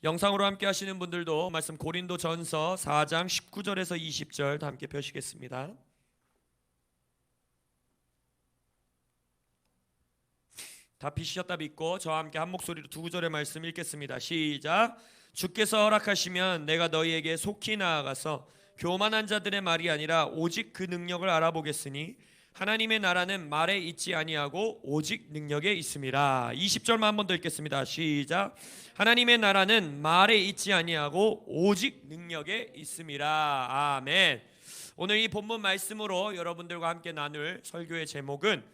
영상으로 함께 하시는 분들도 말씀 고린도전서 4장 19절에서 20절 다 함께 펴시겠습니다. 다 펴시셨다 믿고 저와 함께 한 목소리로 두 구절의 말씀 읽겠습니다. 시작. 주께서 허락하시면 내가 너희에게 속히 나아가서 교만한 자들의 말이 아니라 오직 그 능력을 알아보겠으니 하나님의 나라는 말에 있지 아니하고 오직 능력에 있음이라. 20절만 한 번 더 읽겠습니다. 시작. 하나님의 나라는 말에 있지 아니하고 오직 능력에 있음이라. 아멘. 오늘 이 본문 말씀으로 여러분들과 함께 나눌 설교의 제목은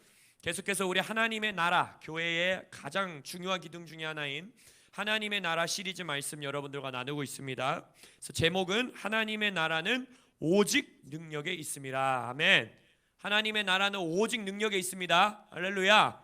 계속해서 우리 하나님의 나라, 교회의 가장 중요한 기둥 중에 하나인 하나님의 나라 시리즈 말씀 여러분들과 나누고 있습니다. 그래서 제목은 하나님의 나라는 오직 능력에 있음이라. 아멘. 하나님의 나라는 오직 능력에 있습니다. 할렐루야.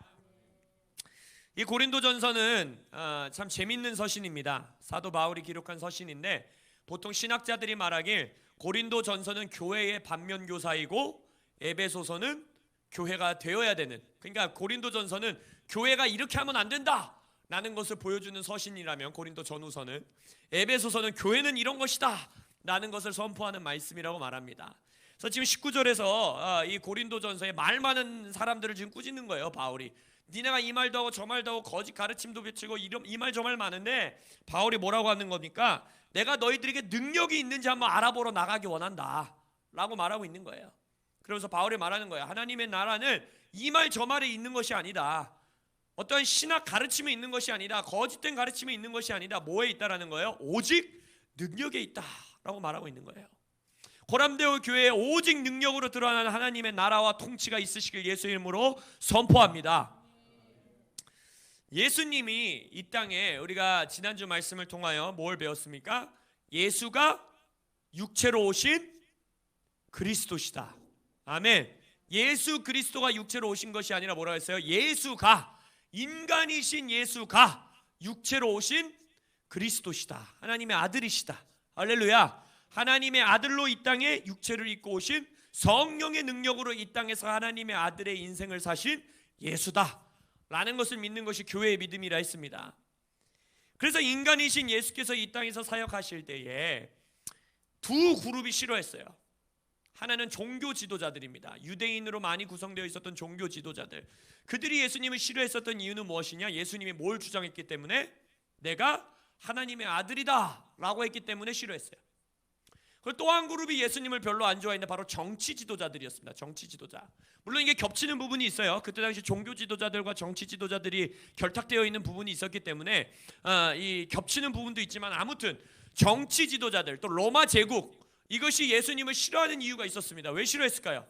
이 고린도전서는 참 재밌는 서신입니다. 사도 바울이 기록한 서신인데 보통 신학자들이 말하길 고린도전서는 교회의 반면교사이고 에베소서는 교회가 되어야 되는, 그러니까 고린도전서는 교회가 이렇게 하면 안 된다 라는 것을 보여주는 서신이라면 고린도전후서는, 에베소서는 교회는 이런 것이다 라는 것을 선포하는 말씀이라고 말합니다. 그래서 지금 19절에서 이 고린도전서에 말 많은 사람들을 지금 꾸짖는 거예요. 바울이 니네가 이 말도 하고 저 말도 하고 거짓 가르침도 비치고 이 말 저 말 많은데 바울이 뭐라고 하는 겁니까? 내가 너희들에게 능력이 있는지 한번 알아보러 나가기 원한다 라고 말하고 있는 거예요. 그러면서 바울이 말하는 거예요. 하나님의 나라는 이 말 저 말에 있는 것이 아니다. 어떠한 신학 가르침에 있는 것이 아니다. 거짓된 가르침에 있는 것이 아니다. 뭐에 있다라는 거예요? 오직 능력에 있다라고 말하고 있는 거예요. 고람데오 교회에 오직 능력으로 드러나는 하나님의 나라와 통치가 있으시길 예수 이름으로 선포합니다. 예수님이 이 땅에, 우리가 지난주 말씀을 통하여 뭘 배웠습니까? 예수가 육체로 오신 그리스도시다. 아멘. 예수 그리스도가 육체로 오신 것이 아니라 뭐라고 했어요? 예수가, 인간이신 예수가 육체로 오신 그리스도시다. 하나님의 아들이시다. 할렐루야. 하나님의 아들로 이 땅에 육체를 입고 오신, 성령의 능력으로 이 땅에서 하나님의 아들의 인생을 사신 예수다 라는 것을 믿는 것이 교회의 믿음이라 했습니다. 그래서 인간이신 예수께서 이 땅에서 사역하실 때에 두 그룹이 싫어했어요. 하나는 종교 지도자들입니다. 유대인으로 많이 구성되어 있었던 종교 지도자들, 그들이 예수님을 싫어했었던 이유는 무엇이냐? 예수님이 뭘 주장했기 때문에? 내가 하나님의 아들이다 라고 했기 때문에 싫어했어요. 그리고 또 한 그룹이 예수님을 별로 안 좋아했는데 바로 정치 지도자들이었습니다. 정치 지도자. 물론 이게 겹치는 부분이 있어요. 그때 당시 종교 지도자들과 정치 지도자들이 결탁되어 있는 부분이 있었기 때문에 이 겹치는 부분도 있지만, 아무튼 정치 지도자들, 또 로마 제국, 이것이 예수님을 싫어하는 이유가 있었습니다. 왜 싫어했을까요?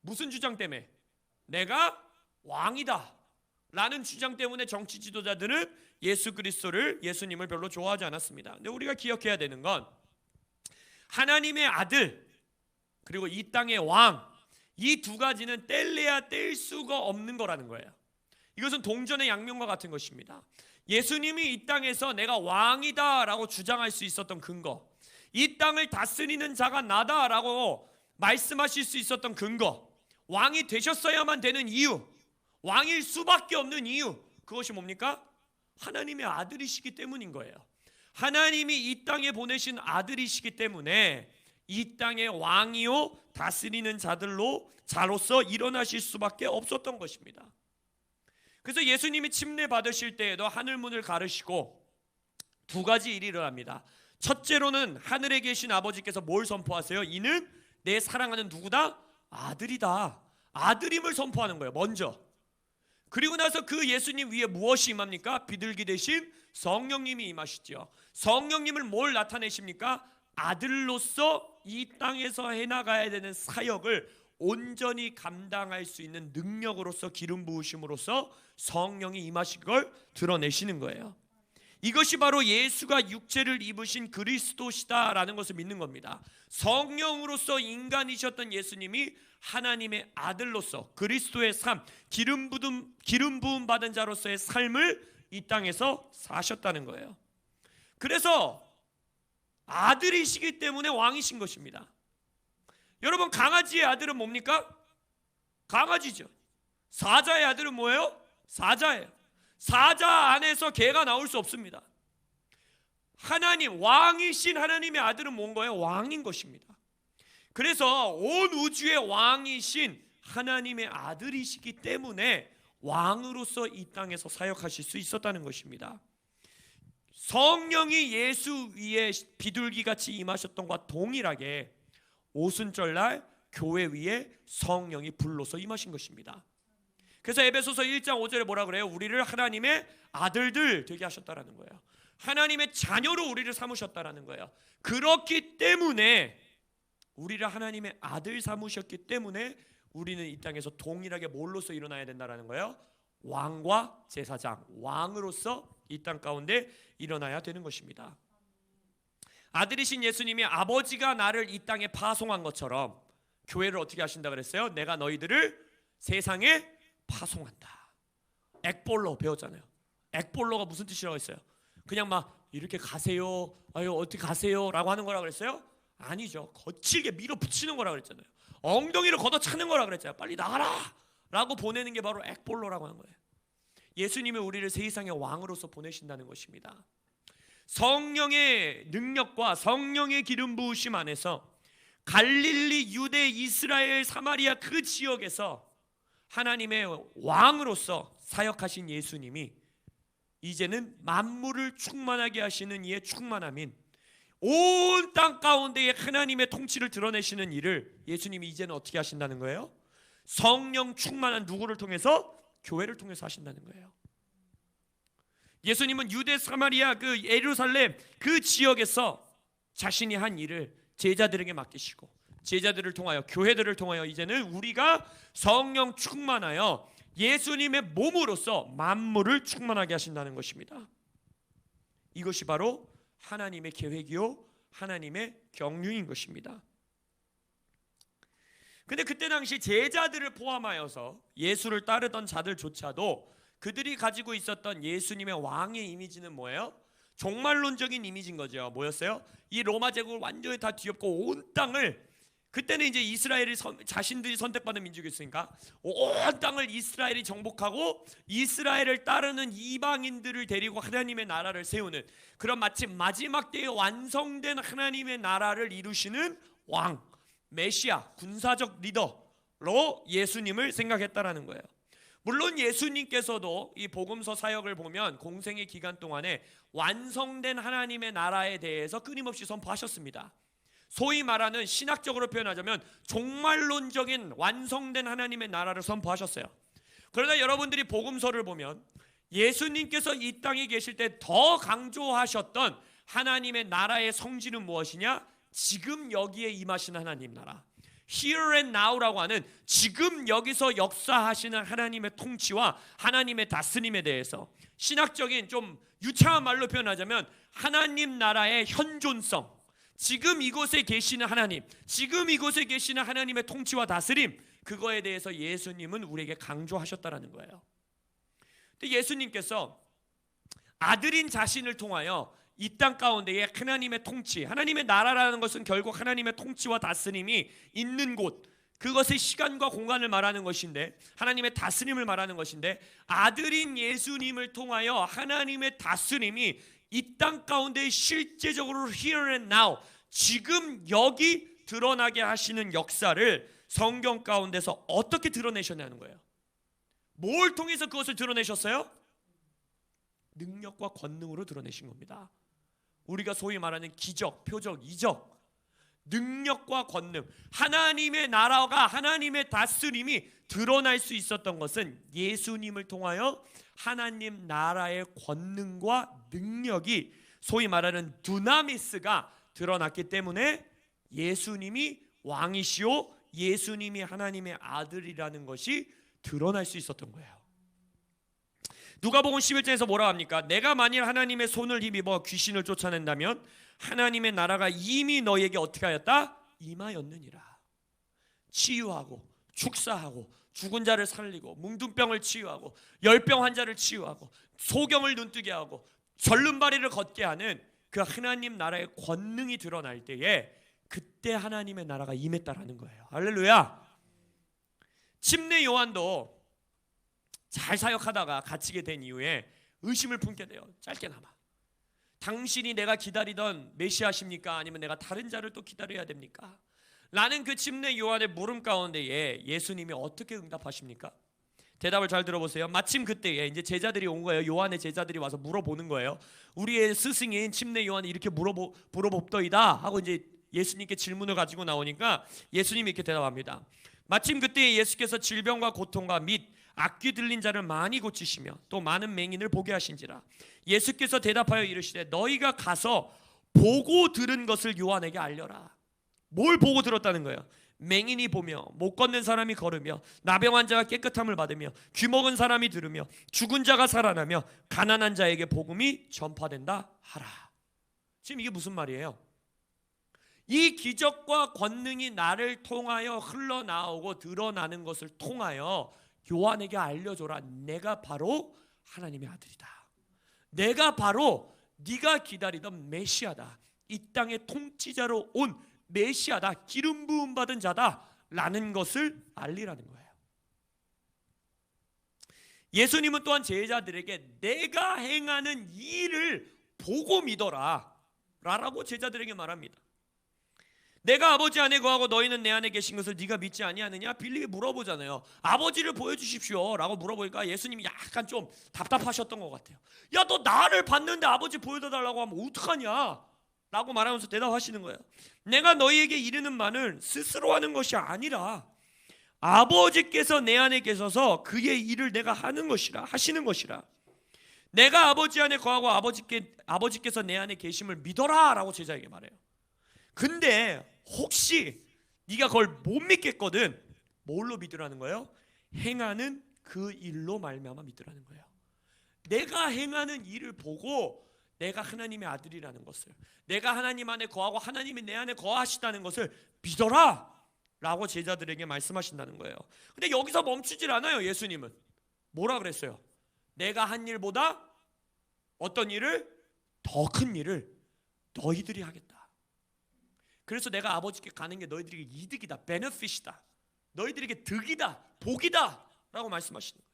무슨 주장 때문에? 내가 왕이다 라는 주장 때문에 정치 지도자들은 예수 그리스도를, 예수님을 별로 좋아하지 않았습니다. 근데 우리가 기억해야 되는 건 하나님의 아들 그리고 이 땅의 왕, 이 두 가지는 뗄래야 뗄 수가 없는 거라는 거예요. 이것은 동전의 양면과 같은 것입니다. 예수님이 이 땅에서 내가 왕이다 라고 주장할 수 있었던 근거, 이 땅을 다스리는 자가 나다 라고 말씀하실 수 있었던 근거, 왕이 되셨어야만 되는 이유, 왕일 수밖에 없는 이유, 그것이 뭡니까? 하나님의 아들이시기 때문인 거예요. 하나님이 이 땅에 보내신 아들이시기 때문에 이 땅의 왕이요 다스리는 자로서 일어나실 수밖에 없었던 것입니다. 그래서 예수님이 침례 받으실 때에도 하늘문을 가르시고 두 가지 일이 일어납니다. 첫째로는 하늘에 계신 아버지께서 뭘 선포하세요? 이는 내 사랑하는 누구다? 아들이다. 아들임을 선포하는 거예요, 먼저. 그리고 나서 그 예수님 위에 무엇이 임합니까? 비둘기 대신 성령님이 임하시죠. 성령님을 뭘 나타내십니까? 아들로서 이 땅에서 해나가야 되는 사역을 온전히 감당할 수 있는 능력으로서, 기름 부으심으로써 성령이 임하신 걸 드러내시는 거예요. 이것이 바로 예수가 육체를 입으신 그리스도시다라는 것을 믿는 겁니다. 성령으로서 인간이셨던 예수님이 하나님의 아들로서 그리스도의 삶, 기름 부음 받은 자로서의 삶을 이 땅에서 사셨다는 거예요. 그래서 아들이시기 때문에 왕이신 것입니다. 여러분, 강아지의 아들은 뭡니까? 강아지죠. 사자의 아들은 뭐예요? 사자예요. 사자 안에서 개가 나올 수 없습니다. 하나님, 왕이신 하나님의 아들은 뭔 거예요? 왕인 것입니다. 그래서 온 우주의 왕이신 하나님의 아들이시기 때문에 왕으로서 이 땅에서 사역하실 수 있었다는 것입니다. 성령이 예수 위에 비둘기같이 임하셨던 것과 동일하게 오순절날 교회 위에 성령이 불로서 임하신 것입니다. 그래서 에베소서 1장 5절에 뭐라 그래요? 우리를 하나님의 아들들 되게 하셨다라는 거예요. 하나님의 자녀로 우리를 삼으셨다라는 거예요. 그렇기 때문에 우리를 하나님의 아들 삼으셨기 때문에 우리는 이 땅에서 동일하게 뭘로서 일어나야 된다라는 거예요? 왕과 제사장, 왕으로서 이 땅 가운데 일어나야 되는 것입니다. 아들이신 예수님이 아버지가 나를 이 땅에 파송한 것처럼 교회를 어떻게 하신다 그랬어요? 내가 너희들을 세상에 파송한다. 액볼로 배웠잖아요. 액볼로가 무슨 뜻이라고 했어요? 그냥 막 이렇게 가세요, 아유 어떻게 가세요 라고 하는 거라고 그랬어요? 아니죠. 거칠게 밀어붙이는 거라고 그랬잖아요. 엉덩이를 걷어차는 거라고 그랬잖아요. 빨리 나가라 라고 보내는 게 바로 액볼로라고 하는 거예요. 예수님이 우리를 세상의 왕으로서 보내신다는 것입니다. 성령의 능력과 성령의 기름 부으심 안에서 갈릴리, 유대, 이스라엘, 사마리아 그 지역에서 하나님의 왕으로서 사역하신 예수님이 이제는 만물을 충만하게 하시는 이의 충만함인 온 땅 가운데에 하나님의 통치를 드러내시는 일을 예수님이 이제는 어떻게 하신다는 거예요? 성령 충만한 누구를 통해서? 교회를 통해서 하신다는 거예요. 예수님은 유대, 사마리아, 그 예루살렘 그 지역에서 자신이 한 일을 제자들에게 맡기시고 제자들을 통하여 교회들을 통하여 이제는 우리가 성령 충만하여 예수님의 몸으로서 만물을 충만하게 하신다는 것입니다. 이것이 바로 하나님의 계획이요 하나님의 경륜인 것입니다. 근데 그때 당시 제자들을 포함하여서 예수를 따르던 자들조차도 그들이 가지고 있었던 예수님의 왕의 이미지는 뭐예요? 종말론적인 이미지인 거죠. 뭐였어요? 이 로마 제국을 완전히 다 뒤엎고 온 땅을, 그때는 이제 이스라엘이 자신들이 선택받은 민족이었으니까 온 땅을 이스라엘이 정복하고 이스라엘을 따르는 이방인들을 데리고 하나님의 나라를 세우는 그런 마치 마지막 때에 완성된 하나님의 나라를 이루시는 왕, 메시아, 군사적 리더로 예수님을 생각했다라는 거예요. 물론 예수님께서도 이 복음서 사역을 보면 공생의 기간 동안에 완성된 하나님의 나라에 대해서 끊임없이 선포하셨습니다. 소위 말하는 신학적으로 표현하자면 종말론적인 완성된 하나님의 나라를 선포하셨어요. 그러나 여러분들이 복음서를 보면 예수님께서 이 땅에 계실 때 더 강조하셨던 하나님의 나라의 성질은 무엇이냐? 지금 여기에 임하시는 하나님 나라, Here and Now라고 하는 지금 여기서 역사하시는 하나님의 통치와 하나님의 다스림에 대해서 신학적인 좀 유창한 말로 표현하자면 하나님 나라의 현존성, 지금 이곳에 계시는 하나님, 지금 이곳에 계시는 하나님의 통치와 다스림, 그거에 대해서 예수님은 우리에게 강조하셨다라는 거예요. 근데 예수님께서 아들인 자신을 통하여 이 땅 가운데에 하나님의 통치, 하나님의 나라라는 것은 결국 하나님의 통치와 다스림이 있는 곳, 그것의 시간과 공간을 말하는 것인데, 하나님의 다스림을 말하는 것인데, 아들인 예수님을 통하여 하나님의 다스림이 이 땅 가운데 실제적으로 here and now, 지금 여기 드러나게 하시는 역사를 성경 가운데서 어떻게 드러내셨냐는 거예요. 뭘 통해서 그것을 드러내셨어요? 능력과 권능으로 드러내신 겁니다. 우리가 소위 말하는 기적, 표적, 이적, 능력과 권능, 하나님의 나라가, 하나님의 다스림이 드러날 수 있었던 것은 예수님을 통하여 하나님 나라의 권능과 능력이, 소위 말하는 두나미스가 드러났기 때문에 예수님이 왕이시오, 예수님이 하나님의 아들이라는 것이 드러날 수 있었던 거예요. 누가복음 11장에서 뭐라고 합니까? 내가 만일 하나님의 손을 힘입어 귀신을 쫓아낸다면 하나님의 나라가 이미 너에게 어떻게 하였다? 임하였느니라. 치유하고 축사하고 죽은 자를 살리고 뭉둥병을 치유하고 열병 환자를 치유하고 소경을 눈뜨게 하고 절름발이를 걷게 하는 그 하나님 나라의 권능이 드러날 때에 그때 하나님의 나라가 임했다라는 거예요. 할렐루야. 침례 요한도 잘 사역하다가 갇히게 된 이후에 의심을 품게 돼요. 짧게나마. 당신이 내가 기다리던 메시아십니까? 아니면 내가 다른 자를 또 기다려야 됩니까? 라는 그 침례 요한의 물음 가운데에 예수님이 어떻게 응답하십니까? 대답을 잘 들어보세요. 마침 그때에 이제 제자들이 온 거예요. 요한의 제자들이 와서 물어보는 거예요. 우리의 스승인 침례 요한이 이렇게 물어봅더이다 하고 이제 예수님께 질문을 가지고 나오니까 예수님이 이렇게 대답합니다. 마침 그때에 예수께서 질병과 고통과 및 악귀 들린 자를 많이 고치시며 또 많은 맹인을 보게 하신지라. 예수께서 대답하여 이르시되 너희가 가서 보고 들은 것을 요한에게 알려라. 뭘 보고 들었다는 거예요? 맹인이 보며 못 걷는 사람이 걸으며 나병 환자가 깨끗함을 받으며 귀 먹은 사람이 들으며 죽은 자가 살아나며 가난한 자에게 복음이 전파된다 하라. 지금 이게 무슨 말이에요? 이 기적과 권능이 나를 통하여 흘러나오고 드러나는 것을 통하여 요한에게 알려줘라. 내가 바로 하나님의 아들이다. 내가 바로 네가 기다리던 메시아다. 이 땅의 통치자로 온 메시아다. 기름 부음 받은 자다 라는 것을 알리라는 거예요. 예수님은 또한 제자들에게 내가 행하는 이 일을 보고 믿어라 라고 제자들에게 말합니다. 내가 아버지 안에 거하고 너희는 내 안에 계신 것을 네가 믿지 아니하느냐? 빌립이 물어보잖아요. 아버지를 보여주십시오 라고 물어보니까 예수님이 약간 좀 답답하셨던 것 같아요. 야, 너 나를 봤는데 아버지 보여달라고 하면 어떡하냐? 라고 말하면서 대답하시는 거예요. 내가 너희에게 이르는 말은 스스로 하는 것이 아니라 아버지께서 내 안에 계셔서 그의 일을 내가 하시는 것이라. 내가 아버지 안에 거하고 아버지께서 내 안에 계심을 믿어라 라고 제자에게 말해요. 근데 혹시 네가 그걸 못 믿겠거든. 뭘로 믿으라는 거예요? 행하는 그 일로 말미암아 믿으라는 거예요. 내가 행하는 일을 보고 내가 하나님의 아들이라는 것을, 내가 하나님 안에 거하고 하나님이 내 안에 거하시다는 것을 믿어라 라고 제자들에게 말씀하신다는 거예요. 근데 여기서 멈추질 않아요. 예수님은 뭐라 그랬어요? 내가 한 일보다 어떤 일을? 더 큰 일을 너희들이 하겠다. 그래서 내가 아버지께 가는 게 너희들에게 이득이다, 베네핏이다, 너희들에게 득이다, 복이다 라고 말씀하시는 거예요.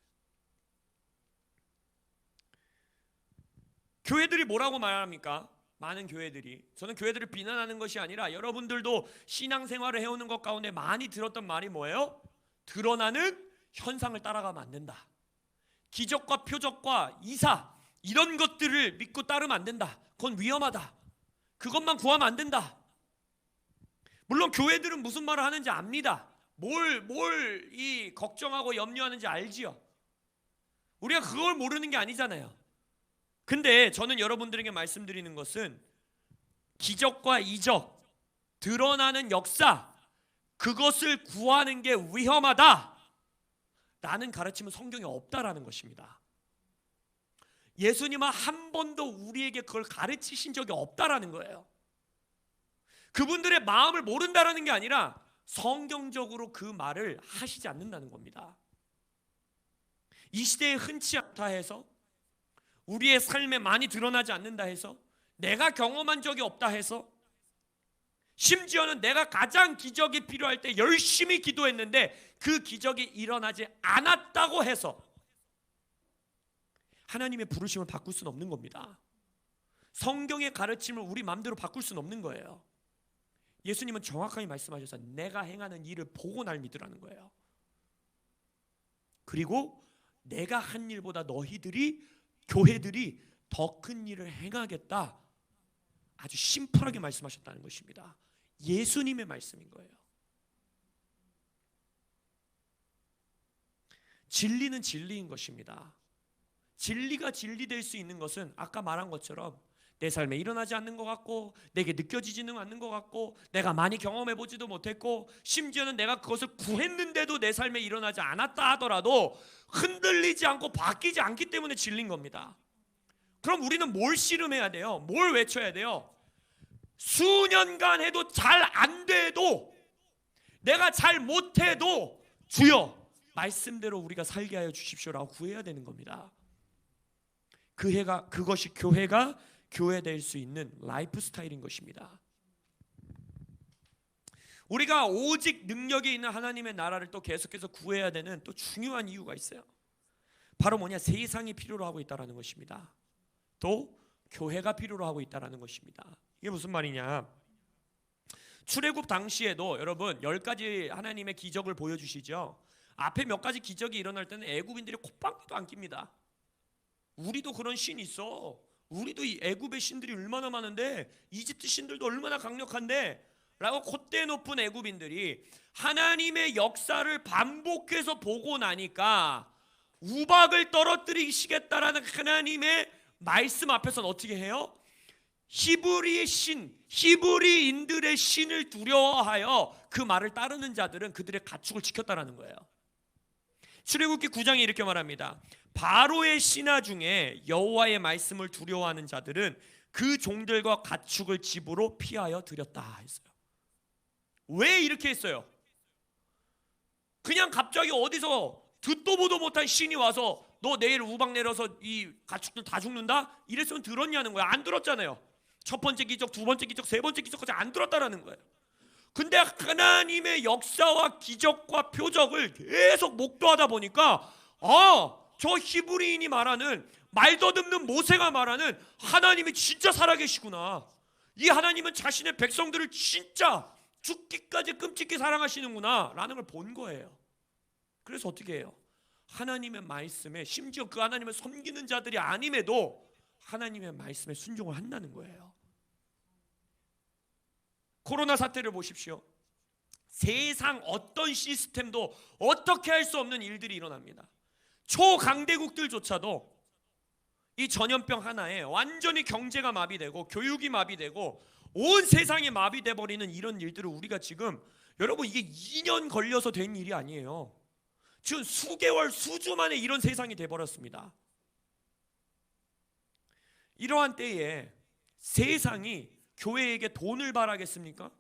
교회들이 뭐라고 말합니까? 많은 교회들이, 저는 교회들을 비난하는 것이 아니라 여러분들도 신앙생활을 해오는 것 가운데 많이 들었던 말이 뭐예요? 드러나는 현상을 따라가면 안 된다. 기적과 표적과 이사 이런 것들을 믿고 따르면 안 된다. 그건 위험하다. 그것만 구하면 안 된다. 물론 교회들은 무슨 말을 하는지 압니다. 뭘 이 걱정하고 염려하는지 알지요. 우리가 그걸 모르는 게 아니잖아요. 근데 저는 여러분들에게 말씀드리는 것은 기적과 이적, 드러나는 역사, 그것을 구하는 게 위험하다 라는 가르침은 성경에 없다라는 것입니다. 예수님은 한 번도 우리에게 그걸 가르치신 적이 없다라는 거예요. 그분들의 마음을 모른다라는 게 아니라 성경적으로 그 말을 하시지 않는다는 겁니다. 이 시대에 흔치 않다 해서, 우리의 삶에 많이 드러나지 않는다 해서, 내가 경험한 적이 없다 해서, 심지어는 내가 가장 기적이 필요할 때 열심히 기도했는데 그 기적이 일어나지 않았다고 해서 하나님의 부르심을 바꿀 수는 없는 겁니다. 성경의 가르침을 우리 마음대로 바꿀 수는 없는 거예요. 예수님은 정확하게 말씀하셔서 내가 행하는 일을 보고 날 믿으라는 거예요. 그리고 내가 한 일보다 너희들이, 교회들이 더 큰 일을 행하겠다, 아주 심플하게 말씀하셨다는 것입니다. 예수님의 말씀인 거예요. 진리는 진리인 것입니다. 진리가 진리될 수 있는 것은 아까 말한 것처럼 내 삶에 일어나지 않는 것 같고, 내게 느껴지지는 않는 것 같고, 내가 많이 경험해보지도 못했고, 심지어는 내가 그것을 구했는데도 내 삶에 일어나지 않았다 하더라도 흔들리지 않고 바뀌지 않기 때문에 진리인 겁니다. 그럼 우리는 뭘 씨름해야 돼요? 뭘 외쳐야 돼요? 수년간 해도 잘 안 돼도, 내가 잘 못해도 주여 말씀대로 우리가 살게 하여 주십시오라고 구해야 되는 겁니다. 그것이 교회가 교회될 수 있는 라이프 스타일인 것입니다. 우리가 오직 능력이 있는 하나님의 나라를 또 계속해서 구해야 되는 또 중요한 이유가 있어요. 바로 뭐냐? 세상이 필요로 하고 있다는 것입니다. 또 교회가 필요로 하고 있다는 것입니다. 이게 무슨 말이냐? 출애굽 당시에도 여러분 10가지 하나님의 기적을 보여주시죠. 앞에 몇 가지 기적이 일어날 때는 애굽인들이 콧방귀도 안 낍니다. 우리도 그런 신 있어. 우리도 이 애굽의 신들이 얼마나 많은데, 이집트 신들도 얼마나 강력한데 라고 콧대 높은 애굽인들이 하나님의 역사를 반복해서 보고 나니까 우박을 떨어뜨리시겠다라는 하나님의 말씀 앞에서는 어떻게 해요? 히브리의 신, 히브리인들의 신을 두려워하여 그 말을 따르는 자들은 그들의 가축을 지켰다라는 거예요. 출애굽기 9장에 이렇게 말합니다. 바로의 신하 중에 여호와의 말씀을 두려워하는 자들은 그 종들과 가축을 집으로 피하여 들였다 했어요. 왜 이렇게 했어요? 그냥 갑자기 어디서 듣도 보도 못한 신이 와서 너 내일 우박 내려서 이 가축들 다 죽는다? 이랬으면 들었냐는 거야. 안 들었잖아요. 첫 번째 기적, 두 번째 기적, 세 번째 기적까지 안 들었다라는 거예요. 근데 하나님의 역사와 기적과 표적을 계속 목도하다 보니까 저 히브리인이 말하는, 말 더듬는 모세가 말하는 하나님이 진짜 살아계시구나. 이 하나님은 자신의 백성들을 진짜 죽기까지 끔찍히 사랑하시는구나 라는 걸 본 거예요. 그래서 어떻게 해요? 하나님의 말씀에, 심지어 그 하나님을 섬기는 자들이 아님에도 하나님의 말씀에 순종을 한다는 거예요. 코로나 사태를 보십시오. 세상 어떤 시스템도 어떻게 할 수 없는 일들이 일어납니다. 초강대국들조차도 이 전염병 하나에 완전히 경제가 마비되고 교육이 마비되고 온 세상이 마비돼 버리는 이런 일들을 우리가 지금, 여러분 이게 2년 걸려서 된 일이 아니에요. 지금 수개월, 수주 만에 이런 세상이 돼 버렸습니다. 이러한 때에 세상이 교회에게 돈을 바라겠습니까?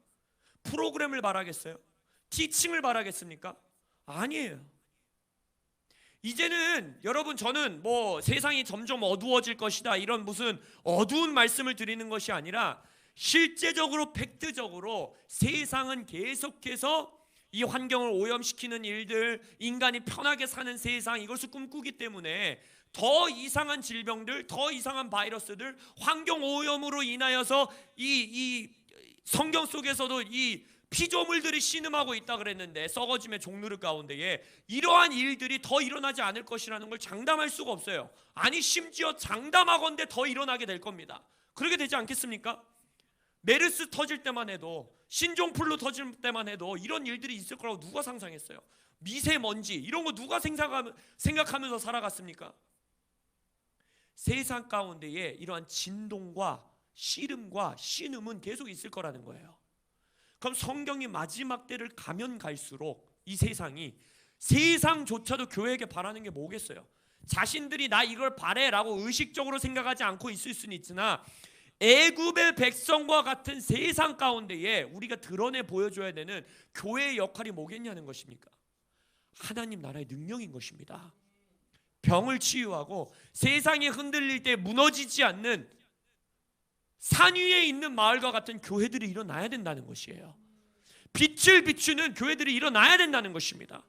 프로그램을 바라겠어요? 티칭을 바라겠습니까? 아니에요. 이제는 여러분, 저는 뭐 세상이 점점 어두워질 것이다 이런 무슨 어두운 말씀을 드리는 것이 아니라 실제적으로 팩트적으로 세상은 계속해서 이 환경을 오염시키는 일들, 인간이 편하게 사는 세상, 이것을 꿈꾸기 때문에 더 이상한 질병들, 더 이상한 바이러스들, 환경 오염으로 인하여서 이 성경 속에서도 이 피조물들이 신음하고 있다 그랬는데, 썩어짐의 종류를 가운데에 이러한 일들이 더 일어나지 않을 것이라는 걸 장담할 수가 없어요. 아니 심지어 장담하건대 더 일어나게 될 겁니다. 그러게 되지 않겠습니까? 메르스 터질 때만 해도, 신종플루 터질 때만 해도 이런 일들이 있을 거라고 누가 상상했어요? 미세먼지 이런 거 누가 생각하면서 살아갔습니까? 세상 가운데에 이러한 진동과 씨름과 신음은 계속 있을 거라는 거예요. 그럼 성경이 마지막 때를 가면 갈수록 이 세상이, 세상조차도 교회에게 바라는 게 뭐겠어요? 자신들이 나 이걸 바래라고 의식적으로 생각하지 않고 있을 수는 있으나 애굽의 백성과 같은 세상 가운데에 우리가 드러내 보여줘야 되는 교회의 역할이 뭐겠냐는 것입니까? 하나님 나라의 능력인 것입니다. 병을 치유하고 세상이 흔들릴 때 무너지지 않는 산 위에 있는 마을과 같은 교회들이 일어나야 된다는 것이에요. 빛을 비추는 교회들이 일어나야 된다는 것입니다.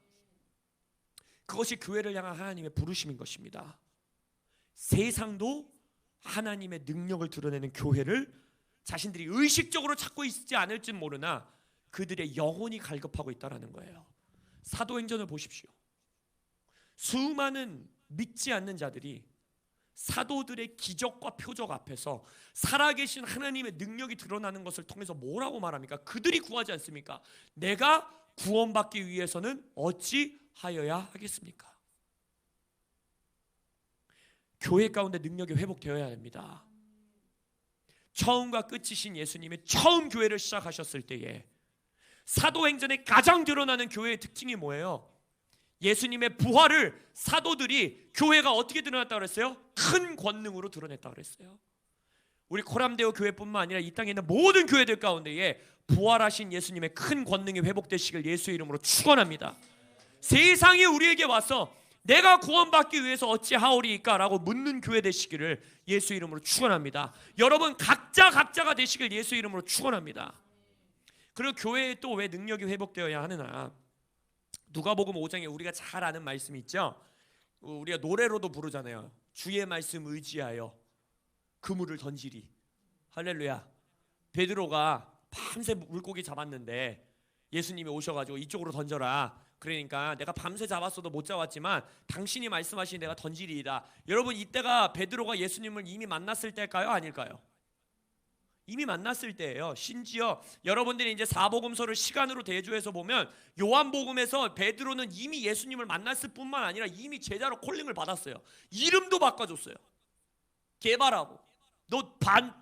그것이 교회를 향한 하나님의 부르심인 것입니다. 세상도 하나님의 능력을 드러내는 교회를 자신들이 의식적으로 찾고 있지 않을지 모르나 그들의 영혼이 갈급하고 있다는 거예요. 사도행전을 보십시오. 수많은 믿지 않는 자들이 사도들의 기적과 표적 앞에서 살아계신 하나님의 능력이 드러나는 것을 통해서 뭐라고 말합니까? 그들이 구하지 않습니까? 내가 구원받기 위해서는 어찌하여야 하겠습니까? 교회 가운데 능력이 회복되어야 합니다. 처음과 끝이신 예수님이 처음 교회를 시작하셨을 때에 사도행전에 가장 드러나는 교회의 특징이 뭐예요? 예수님의 부활을 사도들이, 교회가 어떻게 드러났다고 그랬어요? 큰 권능으로 드러냈다고 그랬어요. 우리 코람데오 교회뿐만 아니라 이 땅에 있는 모든 교회들 가운데에 부활하신 예수님의 큰 권능이 회복되시길 예수의 이름으로 축원합니다. 세상이 우리에게 와서 내가 구원받기 위해서 어찌하오리이까 라고 묻는 교회 되시기를 예수의 이름으로 축원합니다. 여러분 각자가 되시길 예수의 이름으로 축원합니다. 그리고 교회에 또 왜 능력이 회복되어야 하느냐? 누가복음 5장에 우리가 잘 아는 말씀이 있죠. 우리가 노래로도 부르잖아요. 주의 말씀 의지하여 그물을 던지리. 할렐루야. 베드로가 밤새 물고기 잡았는데 예수님이 오셔가지고 이쪽으로 던져라. 그러니까 내가 밤새 잡았어도 못 잡았지만 당신이 말씀하신 내가 던지리이다. 여러분, 이때가 베드로가 예수님을 이미 만났을 때일까요? 아닐까요? 이미 만났을 때예요. 심지어 여러분들이 이제 사복음서를 시간으로 대조해서 보면 요한복음에서 베드로는 이미 예수님을 만났을 뿐만 아니라 이미 제자로 콜링을 받았어요. 이름도 바꿔줬어요. 개바라고.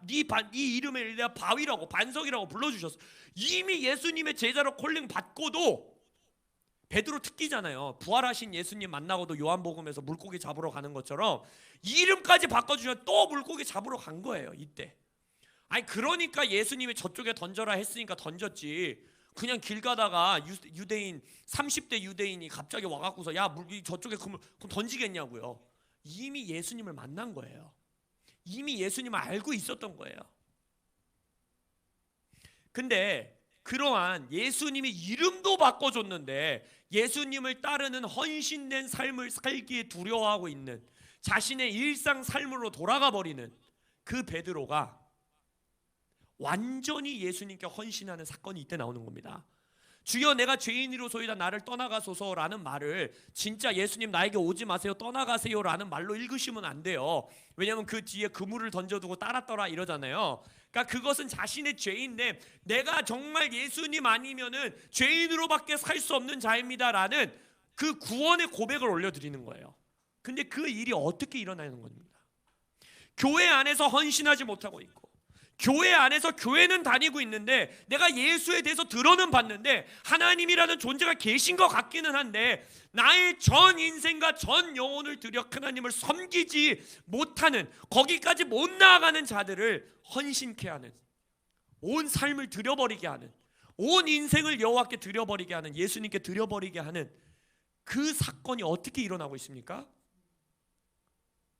네 이름을 내가 바위라고, 반석이라고 불러주셨어. 이미 예수님의 제자로 콜링 받고도, 베드로 특기잖아요. 부활하신 예수님 만나고도 요한복음에서 물고기 잡으러 가는 것처럼 이름까지 바꿔주셔서 또 물고기 잡으러 간 거예요. 이때. 아니, 그러니까 예수님이 저쪽에 던져라 했으니까 던졌지. 그냥 길 가다가 유대인 30대 유대인이 갑자기 와갖고서 야, 저쪽에 그럼 던지겠냐고요. 이미 예수님을 만난 거예요. 이미 예수님을 알고 있었던 거예요. 근데 그러한 예수님이 이름도 바꿔줬는데 예수님을 따르는 헌신된 삶을 살기에 두려워하고 있는, 자신의 일상 삶으로 돌아가 버리는 그 베드로가 완전히 예수님께 헌신하는 사건이 이때 나오는 겁니다. 주여 내가 죄인이로소이다 나를 떠나가소서라는 말을 진짜 예수님 나에게 오지 마세요 떠나가세요라는 말로 읽으시면 안 돼요. 왜냐하면 그 뒤에 그물을 던져두고 따랐더라 이러잖아요. 그러니까 그것은 자신의 죄인데 내가 정말 예수님 아니면은 죄인으로밖에 살 수 없는 자입니다라는 그 구원의 고백을 올려드리는 거예요. 근데 그 일이 어떻게 일어나는 겁니다. 교회 안에서 헌신하지 못하고 있고, 교회 안에서 교회는 다니고 있는데 내가 예수에 대해서 들어는 봤는데 하나님이라는 존재가 계신 것 같기는 한데 나의 전 인생과 전 영혼을 들여 하나님을 섬기지 못하는, 거기까지 못 나아가는 자들을 헌신케 하는, 온 삶을 들여버리게 하는, 온 인생을 여호와께 드려버리게 하는, 예수님께 드려버리게 하는 그 사건이 어떻게 일어나고 있습니까?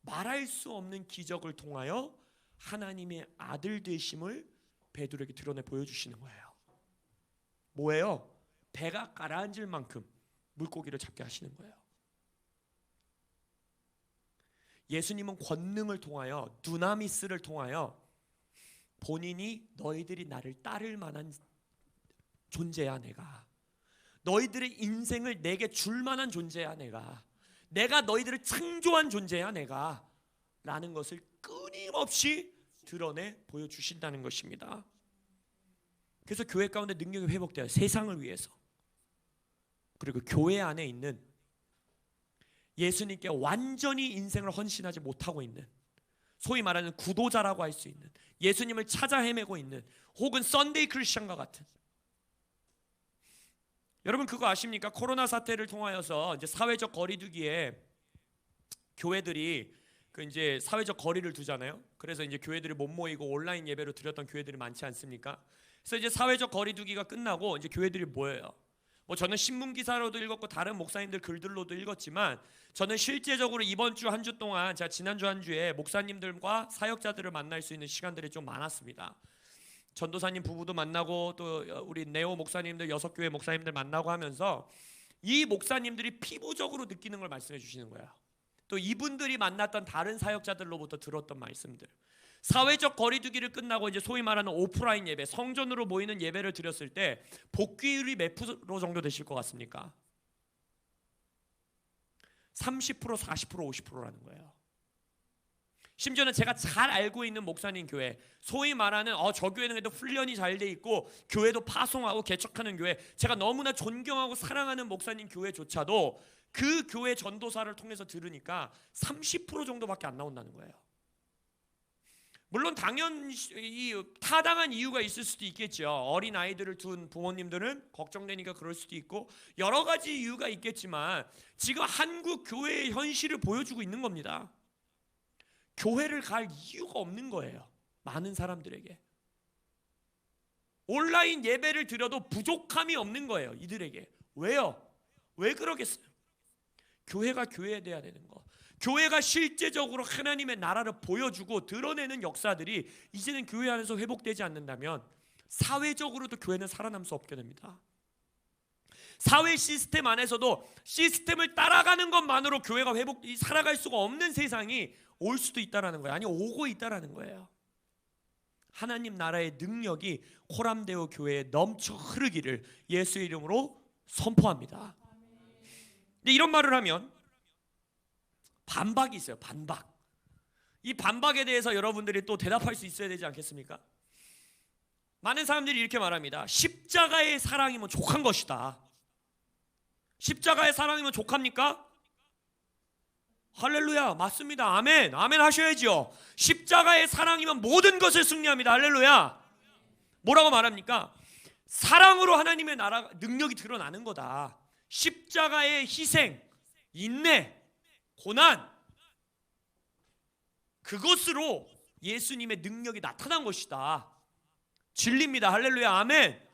말할 수 없는 기적을 통하여 하나님의 아들 되심을 베드로에게 드러내 보여주시는 거예요. 뭐예요? 배가 가라앉을 만큼 물고기를 잡게 하시는 거예요. 예수님은 권능을 통하여, 두나미스를 통하여 본인이 너희들이 나를 따를 만한 존재야 내가, 너희들의 인생을 내게 줄 만한 존재야 내가 너희들을 창조한 존재야 내가 라는 것을 끊임없이 드러내 보여주신다는 것입니다. 그래서 교회 가운데 능력이 회복돼요. 세상을 위해서. 그리고 교회 안에 있는 예수님께 완전히 인생을 헌신하지 못하고 있는, 소위 말하는 구도자라고 할 수 있는, 예수님을 찾아 헤매고 있는, 혹은 썬데이 크리스천과 같은, 여러분 그거 아십니까? 코로나 사태를 통하여서 이제 사회적 거리두기에 교회들이 이제 사회적 거리를 두잖아요. 그래서 이제 교회들이 못 모이고 온라인 예배로 드렸던 교회들이 많지 않습니까? 그래서 이제 사회적 거리두기가 끝나고 이제 교회들이 모여요. 뭐 저는 신문 기사로도 읽었고 다른 목사님들 글들로도 읽었지만 저는 실제적으로 이번 주 한 주 동안, 제가 지난주 한 주에 목사님들과 사역자들을 만날 수 있는 시간들이 좀 많았습니다. 전도사님 부부도 만나고 또 우리 네오 목사님들 6교회 목사님들 만나고 하면서 이 목사님들이 피부적으로 느끼는 걸 말씀해 주시는 거예요. 또 이분들이 만났던 다른 사역자들로부터 들었던 말씀들, 사회적 거리두기를 끝나고 이제 소위 말하는 오프라인 예배, 성전으로 모이는 예배를 드렸을 때 복귀율이 몇 프로 정도 되실 것 같습니까? 30%, 40%, 50%라는 거예요. 심지어는 제가 잘 알고 있는 목사님 교회, 소위 말하는 저 교회는 그래도 훈련이 잘 돼 있고 교회도 파송하고 개척하는 교회, 제가 너무나 존경하고 사랑하는 목사님 교회조차도 그 교회 전도사를 통해서 들으니까 30% 정도밖에 안 나온다는 거예요. 물론 당연히 타당한 이유가 있을 수도 있겠죠. 어린 아이들을 둔 부모님들은 걱정되니까 그럴 수도 있고 여러 가지 이유가 있겠지만 지금 한국 교회의 현실을 보여주고 있는 겁니다. 교회를 갈 이유가 없는 거예요. 많은 사람들에게 온라인 예배를 드려도 부족함이 없는 거예요. 이들에게. 왜요? 왜 그러겠어요? 교회가 교회돼야 되는 거, 교회가 실제적으로 하나님의 나라를 보여주고 드러내는 역사들이 이제는 교회 안에서 회복되지 않는다면 사회적으로도 교회는 살아남을 수 없게 됩니다. 사회 시스템 안에서도 시스템을 따라가는 것만으로 교회가 살아갈 수가 없는 세상이 올 수도 있다라는 거예요. 아니, 오고 있다라는 거예요. 하나님 나라의 능력이 코람데오 교회에 넘쳐 흐르기를 예수의 이름으로 선포합니다. 근데 이런 말을 하면 반박이 있어요. 반박. 이 반박에 대해서 여러분들이 또 대답할 수 있어야 되지 않겠습니까? 많은 사람들이 이렇게 말합니다. 십자가의 사랑이면 족한 것이다. 십자가의 사랑이면 족합니까? 할렐루야. 맞습니다. 아멘. 아멘 하셔야죠. 십자가의 사랑이면 모든 것을 승리합니다. 할렐루야. 뭐라고 말합니까? 사랑으로 하나님의 나라 능력이 드러나는 거다. 십자가의 희생, 인내, 고난, 그것으로 예수님의 능력이 나타난 것이다. 진리입니다. 할렐루야. 아멘.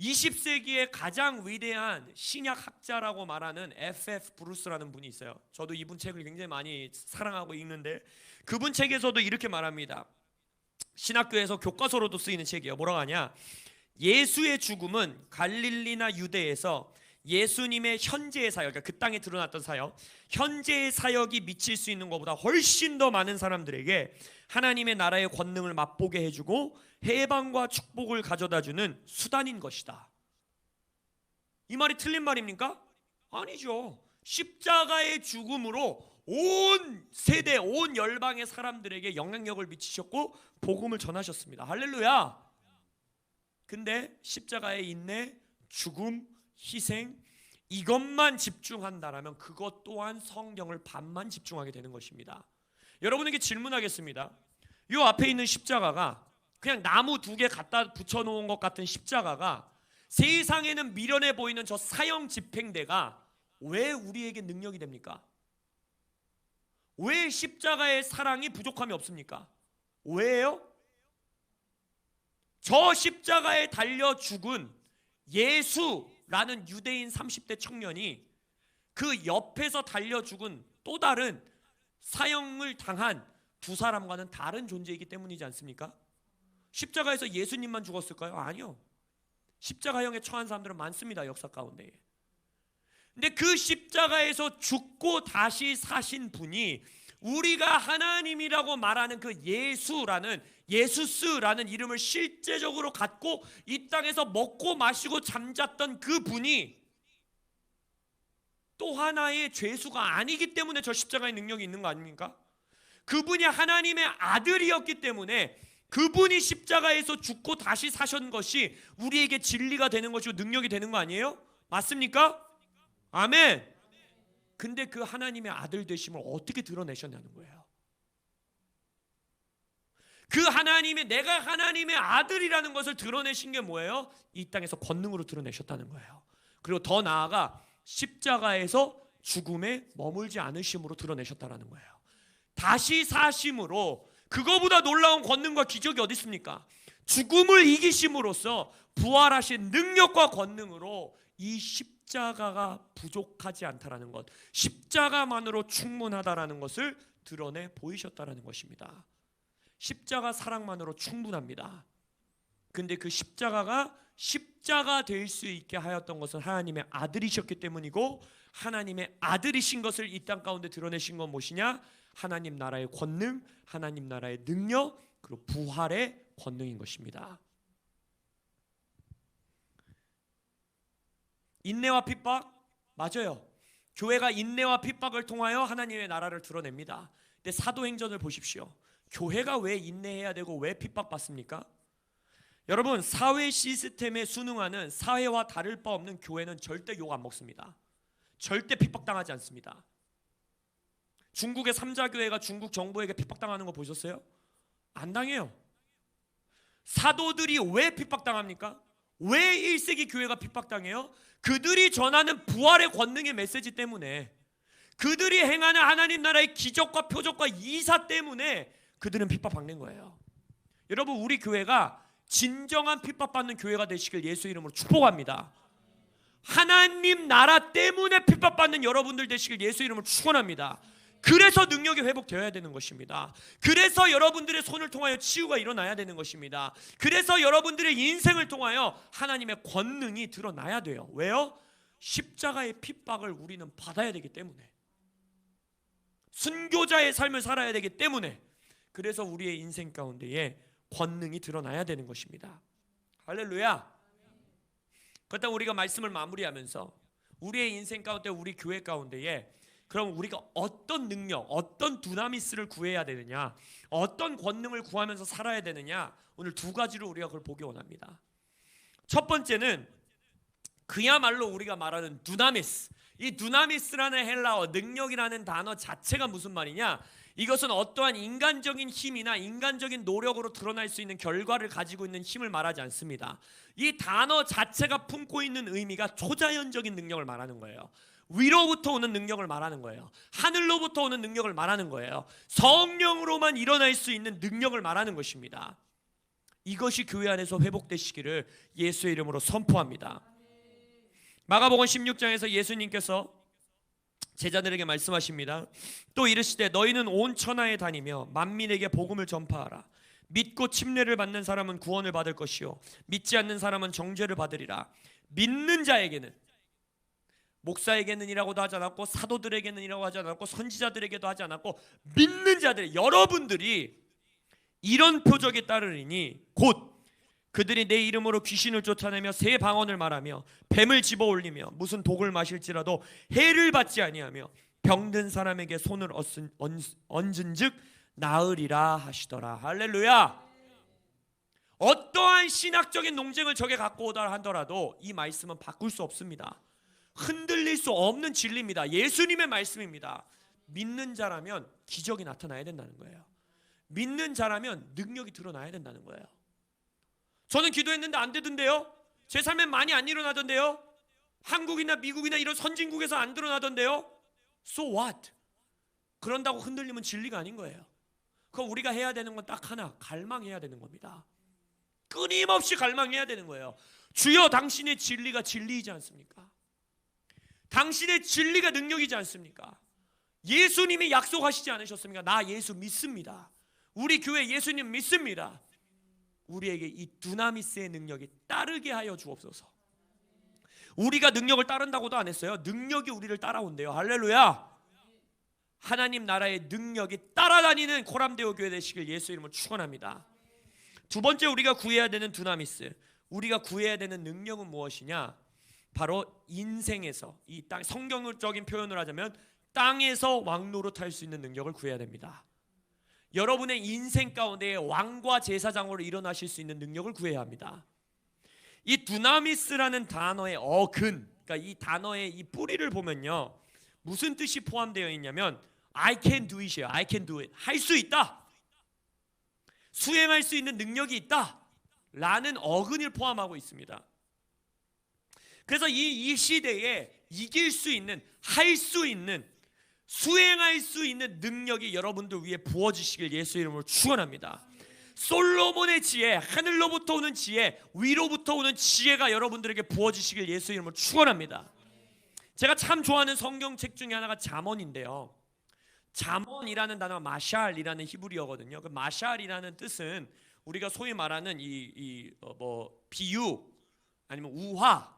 20세기의 가장 위대한 신약 학자라고 말하는 F.F. 브루스라는 분이 있어요. 저도 이분 책을 굉장히 많이 사랑하고 읽는데 그분 책에서도 이렇게 말합니다. 신학교에서 교과서로도 쓰이는 책이에요. 뭐라고 하냐? 예수의 죽음은 갈릴리나 유대에서 예수님의 현재의 사역, 그러니까 그 땅에 드러났던 사역, 현재의 사역이 미칠 수 있는 것보다 훨씬 더 많은 사람들에게 하나님의 나라의 권능을 맛보게 해주고 해방과 축복을 가져다주는 수단인 것이다. 이 말이 틀린 말입니까? 아니죠. 십자가의 죽음으로 온 세대, 온 열방의 사람들에게 영향력을 미치셨고 복음을 전하셨습니다. 할렐루야. 근데 십자가의 인내, 죽음, 희생, 이것만 집중한다라면 그것 또한 성경을 반만 집중하게 되는 것입니다. 여러분에게 질문하겠습니다. 이 앞에 있는 십자가가 그냥 나무 2개 갖다 붙여놓은 것 같은 십자가가 세상에는 미련해 보이는 저 사형 집행대가 왜 우리에게 능력이 됩니까? 왜 십자가의 사랑이 부족함이 없습니까? 왜요? 저 십자가에 달려 죽은 예수라는 유대인 30대 청년이 그 옆에서 달려 죽은 또 다른 사형을 당한 2사람과는 다른 존재이기 때문이지 않습니까? 십자가에서 예수님만 죽었을까요? 아니요. 십자가형에 처한 사람들은 많습니다. 역사 가운데. 근데 그 십자가에서 죽고 다시 사신 분이 우리가 하나님이라고 말하는 그 예수라는, 예수스라는 이름을 실제적으로 갖고 이 땅에서 먹고 마시고 잠잤던 그 분이 또 하나의 죄수가 아니기 때문에 저 십자가의 능력이 있는 거 아닙니까? 그분이 하나님의 아들이었기 때문에 그분이 십자가에서 죽고 다시 사신 것이 우리에게 진리가 되는 것이고 능력이 되는 거 아니에요? 맞습니까? 아멘. 근데 그 하나님의 아들 되심을 어떻게 드러내셨냐는 거예요. 그 하나님의, 내가 하나님의 아들이라는 것을 드러내신 게 뭐예요? 이 땅에서 권능으로 드러내셨다는 거예요. 그리고 더 나아가 십자가에서 죽음에 머물지 않으심으로 드러내셨다는 거예요. 다시 사심으로, 그거보다 놀라운 권능과 기적이 어디 있습니까? 죽음을 이기심으로써 부활하신 능력과 권능으로 이 십자가가 부족하지 않다라는 것, 십자가만으로 충분하다라는 것을 드러내 보이셨다라는 것입니다. 십자가 사랑만으로 충분합니다. 근데 그 십자가가 십자가 될 수 있게 하였던 것은 하나님의 아들이셨기 때문이고, 하나님의 아들이신 것을 이 땅 가운데 드러내신 건 무엇이냐? 하나님 나라의 권능, 하나님 나라의 능력, 그리고 부활의 권능인 것입니다. 인내와 핍박? 맞아요. 교회가 인내와 핍박을 통하여 하나님의 나라를 드러냅니다. 근데 사도행전을 보십시오. 교회가 왜 인내해야 되고 왜 핍박받습니까? 여러분, 사회 시스템에 순응하는, 사회와 다를 바 없는 교회는 절대 욕 안 먹습니다. 절대 핍박당하지 않습니다. 중국의 3자 교회가 중국 정부에게 핍박당하는 거 보셨어요? 안 당해요. 사도들이 왜 핍박당합니까? 왜 1세기 교회가 핍박당해요? 그들이 전하는 부활의 권능의 메시지 때문에, 그들이 행하는 하나님 나라의 기적과 표적과 이사 때문에 그들은 핍박받는 거예요. 여러분, 우리 교회가 진정한 핍박받는 교회가 되시길 예수 이름으로 축복합니다. 하나님 나라 때문에 핍박받는 여러분들 되시길 예수 이름으로 축원합니다. 그래서 능력이 회복되어야 되는 것입니다. 그래서 여러분들의 손을 통하여 치유가 일어나야 되는 것입니다. 그래서 여러분들의 인생을 통하여 하나님의 권능이 드러나야 돼요. 왜요? 십자가의 핍박을 우리는 받아야 되기 때문에. 순교자의 삶을 살아야 되기 때문에, 그래서 우리의 인생 가운데에 권능이 드러나야 되는 것입니다. 할렐루야. 그렇다면 우리가 말씀을 마무리하면서 우리의 인생 가운데, 우리 교회 가운데에 그럼 우리가 어떤 능력, 어떤 두나미스를 구해야 되느냐, 어떤 권능을 구하면서 살아야 되느냐, 오늘 두 가지로 우리가 그걸 보기 원합니다. 첫 번째는 그야말로 우리가 말하는 두나미스. 이 두나미스라는 헬라어, 능력이라는 단어 자체가 무슨 말이냐, 이것은 어떠한 인간적인 힘이나 인간적인 노력으로 드러날 수 있는 결과를 가지고 있는 힘을 말하지 않습니다. 이 단어 자체가 품고 있는 의미가 초자연적인 능력을 말하는 거예요. 위로부터 오는 능력을 말하는 거예요. 하늘로부터 오는 능력을 말하는 거예요. 성령으로만 일어날 수 있는 능력을 말하는 것입니다. 이것이 교회 안에서 회복되시기를 예수의 이름으로 선포합니다. 마가복음 16장에서 예수님께서 제자들에게 말씀하십니다. 또 이르시되 너희는 온 천하에 다니며 만민에게 복음을 전파하라. 믿고 침례를 받는 사람은 구원을 받을 것이요 믿지 않는 사람은 정죄를 받으리라. 믿는 자에게는, 목사에게는이라고도 하지 않았고 사도들에게는이라고 하지 않았고 선지자들에게도 하지 않았고 믿는 자들, 여러분들이 이런 표적에 따르리니 곧 그들이 내 이름으로 귀신을 쫓아내며 새 방언을 말하며 뱀을 집어올리며 무슨 독을 마실지라도 해를 받지 아니하며 병든 사람에게 손을 얹은즉 나으리라 하시더라. 할렐루야. 어떠한 신학적인 논쟁을 적에 갖고 오다 하더라도 이 말씀은 바꿀 수 없습니다. 흔들릴 수 없는 진리입니다. 예수님의 말씀입니다. 믿는 자라면 기적이 나타나야 된다는 거예요. 믿는 자라면 능력이 드러나야 된다는 거예요. 저는 기도했는데 안 되던데요. 제 삶에 많이 안 일어나던데요. 한국이나 미국이나 이런 선진국에서 안 드러나던데요. So what? 그런다고 흔들리면 진리가 아닌 거예요. 그럼 우리가 해야 되는 건 딱 하나, 갈망해야 되는 겁니다. 끊임없이 갈망해야 되는 거예요. 주여, 당신의 진리가 진리이지 않습니까? 당신의 진리가 능력이지 않습니까? 예수님이 약속하시지 않으셨습니까? 나 예수 믿습니다. 우리 교회 예수님 믿습니다. 우리에게 이 두나미스의 능력이 따르게 하여 주옵소서. 우리가 능력을 따른다고도 안 했어요. 능력이 우리를 따라온대요. 할렐루야. 하나님 나라의 능력이 따라다니는 코람데오 교회 되시길 예수 이름으로 축원합니다. 두 번째 우리가 구해야 되는 두나미스, 우리가 구해야 되는 능력은 무엇이냐? 바로 인생에서, 이 땅, 성경적인 표현을 하자면 땅에서 왕노릇 할 수 있는 능력을 구해야 됩니다. 여러분의 인생 가운데 왕과 제사장으로 일어나실 수 있는 능력을 구해야 합니다. 이 두나미스라는 단어의 어근, 그러니까 이 단어의 이 뿌리를 보면요, 무슨 뜻이 포함되어 있냐면 I can do it이에요. I can do it. 할 수 있다. 수행할 수 있는 능력이 있다 라는 어근을 포함하고 있습니다. 그래서 이 시대에 이길 수 있는, 할 수 있는, 수행할 수 있는 능력이 여러분들 위에 부어지시길 예수 이름으로 축원합니다. 솔로몬의 지혜, 하늘로부터 오는 지혜, 위로부터 오는 지혜가 여러분들에게 부어지시길 예수 이름으로 축원합니다. 제가 참 좋아하는 성경책 중에 하나가 잠언인데요. 잠언이라는 단어가 마샬이라는 히브리어거든요. 그 마샬이라는 뜻은 우리가 소위 말하는 비유, 아니면 우화,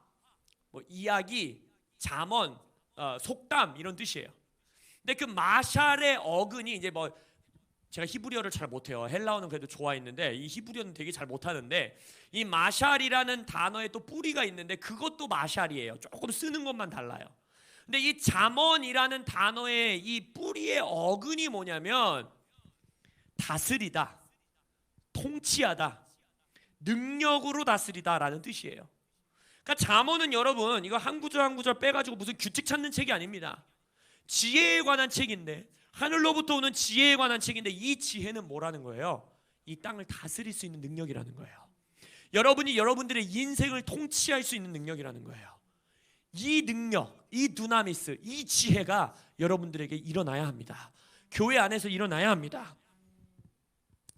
이야기, 잠언, 속담 이런 뜻이에요. 근데 그 마샬의 어근이 이제 제가 히브리어를 잘 못해요. 헬라어는 그래도 좋아했는데 이 히브리어는 되게 잘 못하는데, 이 마샬이라는 단어에 또 뿌리가 있는데 그것도 마샬이에요. 조금 쓰는 것만 달라요. 근데 이 잠언이라는 단어의 이 뿌리의 어근이 뭐냐면 다스리다, 통치하다, 능력으로 다스리다라는 뜻이에요. 그러니까 잠언은 여러분 이거 한 구절 한 구절 빼가지고 무슨 규칙 찾는 책이 아닙니다. 지혜에 관한 책인데, 하늘로부터 오는 지혜에 관한 책인데, 이 지혜는 뭐라는 거예요? 이 땅을 다스릴 수 있는 능력이라는 거예요. 여러분이 여러분들의 인생을 통치할 수 있는 능력이라는 거예요. 이 능력, 이 두나미스, 이 지혜가 여러분들에게 일어나야 합니다. 교회 안에서 일어나야 합니다.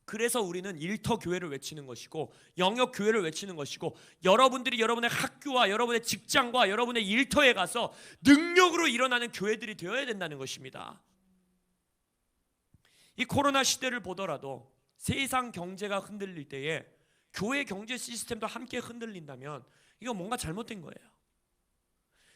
그래서 우리는 일터 교회를 외치는 것이고 영역 교회를 외치는 것이고, 여러분들이 여러분의 학교와 여러분의 직장과 여러분의 일터에 가서 능력으로 일어나는 교회들이 되어야 된다는 것입니다. 이 코로나 시대를 보더라도 세상 경제가 흔들릴 때에 교회 경제 시스템도 함께 흔들린다면 이거 뭔가 잘못된 거예요.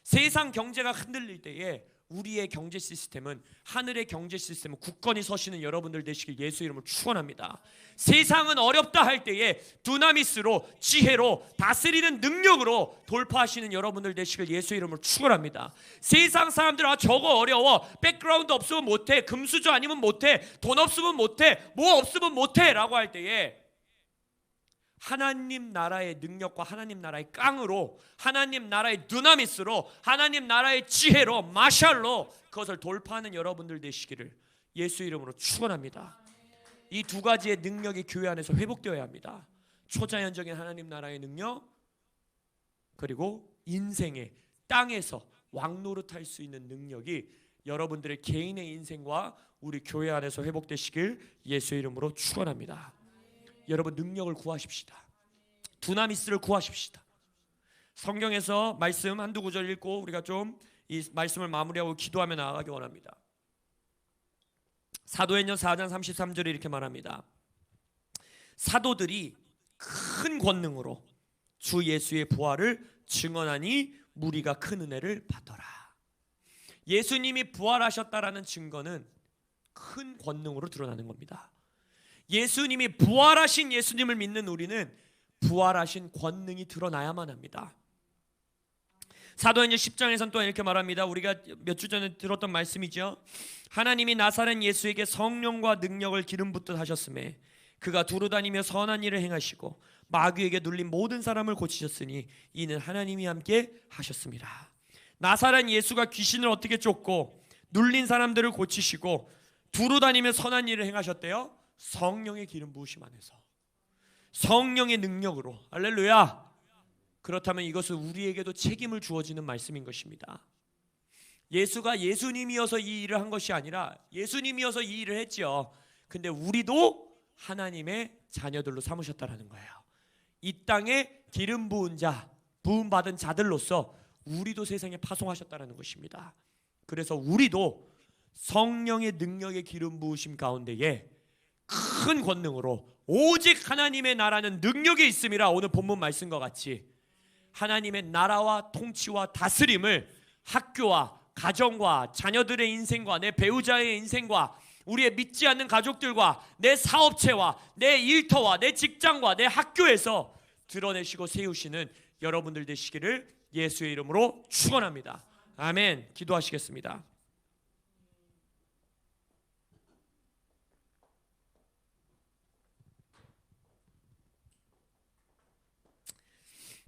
세상 경제가 흔들릴 때에 우리의 경제 시스템은, 하늘의 경제 시스템은 굳건히 서시는 여러분들 되시길 예수 이름으로 축원합니다. 세상은 어렵다 할 때에 두나미스로, 지혜로, 다스리는 능력으로 돌파하시는 여러분들 되시길 예수 이름으로 축원합니다. 세상 사람들 저거 어려워, 백그라운드 없으면 못해, 금수저 아니면 못해, 돈 없으면 못해, 뭐 없으면 못해 라고 할 때에 하나님 나라의 능력과 하나님 나라의 깡으로, 하나님 나라의 두나미스로, 하나님 나라의 지혜로, 마샬로 그것을 돌파하는 여러분들 되시기를 예수 이름으로 축원합니다. 이 두 가지의 능력이 교회 안에서 회복되어야 합니다. 초자연적인 하나님 나라의 능력, 그리고 인생의 땅에서 왕노릇할 수 있는 능력이 여러분들의 개인의 인생과 우리 교회 안에서 회복되시길 예수 이름으로 축원합니다. 여러분 능력을 구하십시다. 두나미스를 구하십시다. 성경에서 말씀 한두 구절 읽고 우리가 좀 이 말씀을 마무리하고 기도하며 나아가기 원합니다. 사도행전 4장 33절에 이렇게 말합니다. 사도들이 큰 권능으로 주 예수의 부활을 증언하니 무리가 큰 은혜를 받더라. 예수님이 부활하셨다라는 증거는 큰 권능으로 드러나는 겁니다. 예수님이 부활하신 예수님을 믿는 우리는 부활하신 권능이 드러나야만 합니다. 사도행전 10장에서는 또 이렇게 말합니다. 우리가 몇 주 전에 들었던 말씀이죠. 하나님이 나사렛 예수에게 성령과 능력을 기름 붓듯 하셨음에 그가 두루다니며 선한 일을 행하시고 마귀에게 눌린 모든 사람을 고치셨으니 이는 하나님이 함께 하셨습니다. 나사렛 예수가 귀신을 어떻게 쫓고 눌린 사람들을 고치시고 두루다니며 선한 일을 행하셨대요? 성령의 기름 부으심 안에서, 성령의 능력으로. 할렐루야. 그렇다면 이것은 우리에게도 책임을 주어지는 말씀인 것입니다. 예수가 예수님이어서 이 일을 한 것이 아니라 예수님이어서 이 일을 했죠. 근데 우리도 하나님의 자녀들로 삼으셨다라는 거예요. 이 땅에 기름 부은 자, 부음 받은 자들로서 우리도 세상에 파송하셨다라는 것입니다. 그래서 우리도 성령의 능력의 기름 부으심 가운데에 큰 권능으로 오직 하나님의 나라는 능력이 있음이라 오늘 본문 말씀과 같이 하나님의 나라와 통치와 다스림을 학교와 가정과 자녀들의 인생과 내 배우자의 인생과 우리의 믿지 않는 가족들과 내 사업체와 내 일터와 내 직장과 내 학교에서 드러내시고 세우시는 여러분들 되시기를 예수의 이름으로 축원합니다. 아멘. 기도하시겠습니다.